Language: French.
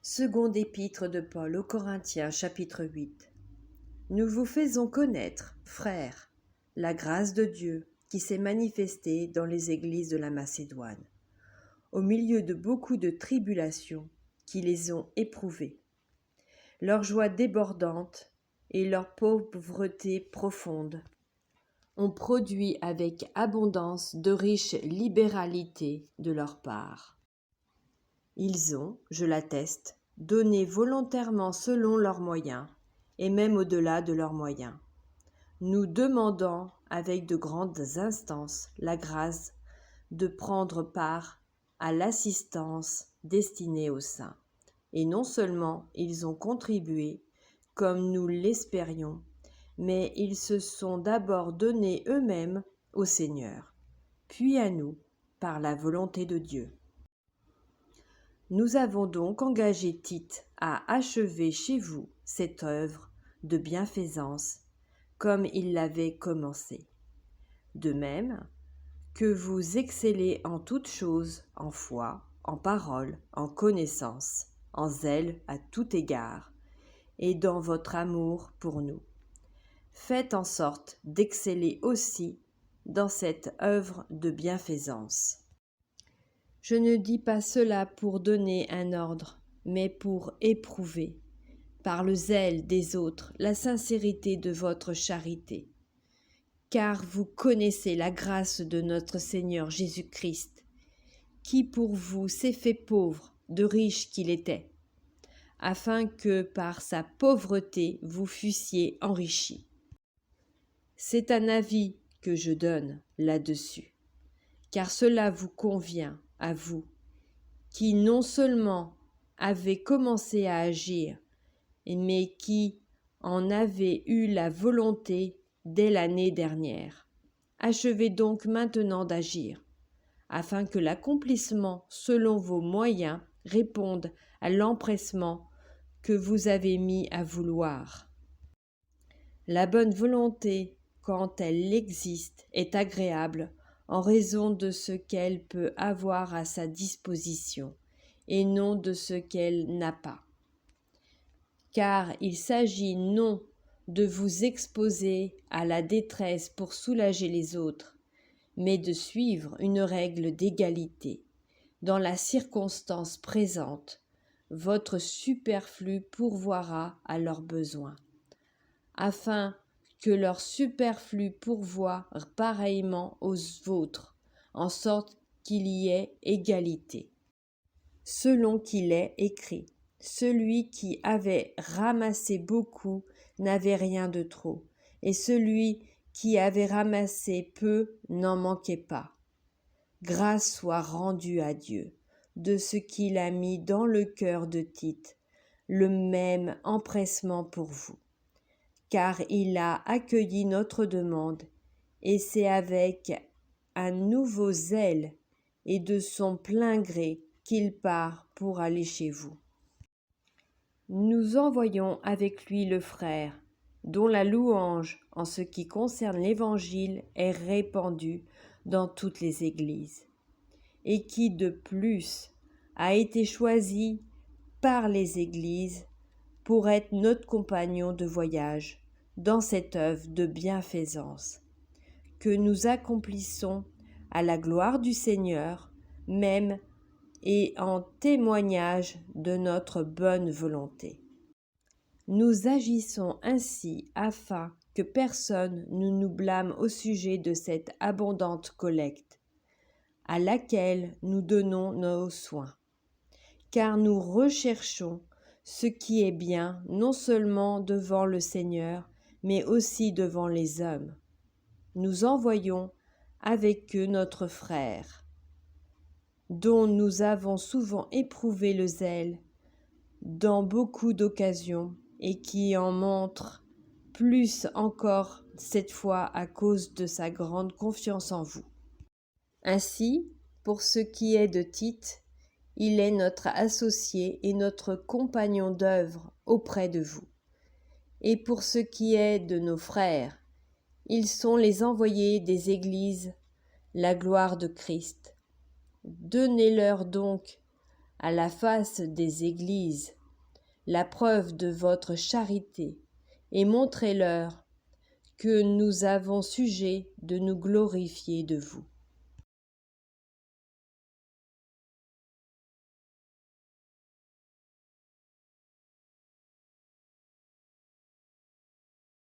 Seconde épître de Paul aux Corinthiens, chapitre 8. Nous vous faisons connaître, frères, la grâce de Dieu qui s'est manifestée dans les églises de la Macédoine, au milieu de beaucoup de tribulations qui les ont éprouvées. Leur joie débordante et leur pauvreté profonde ont produit avec abondance de riches libéralités de leur part. Ils ont, je l'atteste, donné volontairement selon leurs moyens, et même au-delà de leurs moyens, nous demandant avec de grandes instances la grâce de prendre part à l'assistance destinée aux saints. Et non seulement ils ont contribué, comme nous l'espérions, mais ils se sont d'abord donnés eux-mêmes au Seigneur, puis à nous, par la volonté de Dieu. Nous avons donc engagé Tite à achever chez vous cette œuvre de bienfaisance, comme il l'avait commencée. De même que vous excellez en toutes choses, en foi, en parole, en connaissance, en zèle à tout égard, et dans votre amour pour nous. Faites en sorte d'exceller aussi dans cette œuvre de bienfaisance. Je ne dis pas cela pour donner un ordre, mais pour éprouver, par le zèle des autres, la sincérité de votre charité. Car vous connaissez la grâce de notre Seigneur Jésus-Christ, qui pour vous s'est fait pauvre, de riche qu'il était, afin que par sa pauvreté vous fussiez enrichis. C'est un avis que je donne là-dessus, car cela vous convient à vous, qui non seulement avez commencé à agir, mais qui en avez eu la volonté dès l'année dernière. Achevez donc maintenant d'agir, afin que l'accomplissement selon vos moyens réponde à l'empressement que vous avez mis à vouloir. La bonne volonté, quand elle existe, est agréable en raison de ce qu'elle peut avoir à sa disposition et non de ce qu'elle n'a pas. Car il s'agit non de vous exposer à la détresse pour soulager les autres, mais de suivre une règle d'égalité. Dans la circonstance présente, votre superflu pourvoira à leurs besoins, afin que leur superflu pourvoie pareillement aux vôtres, en sorte qu'il y ait égalité. Selon qu'il est écrit, celui qui avait ramassé beaucoup n'avait rien de trop, et celui qui avait ramassé peu n'en manquait pas. Grâce soit rendue à Dieu de ce qu'il a mis dans le cœur de Tite, le même empressement pour vous. Car il a accueilli notre demande, et c'est avec un nouveau zèle et de son plein gré qu'il part pour aller chez vous. Nous envoyons avec lui le frère, dont la louange en ce qui concerne l'Évangile est répandue dans toutes les églises, et qui de plus a été choisi par les églises pour être notre compagnon de voyage dans cette œuvre de bienfaisance que nous accomplissons à la gloire du Seigneur même et en témoignage de notre bonne volonté. Nous agissons ainsi afin que personne ne nous blâme au sujet de cette abondante collecte à laquelle nous donnons nos soins, car nous recherchons ce qui est bien non seulement devant le Seigneur, mais aussi devant les hommes. Nous envoyons avec eux notre frère, dont nous avons souvent éprouvé le zèle dans beaucoup d'occasions et qui en montre plus encore cette fois à cause de sa grande confiance en vous. Ainsi, pour ce qui est de Tite, il est notre associé et notre compagnon d'œuvre auprès de vous. Et pour ce qui est de nos frères, ils sont les envoyés des églises, la gloire de Christ. Donnez-leur donc à la face des églises la preuve de votre charité et montrez-leur que nous avons sujet de nous glorifier de vous.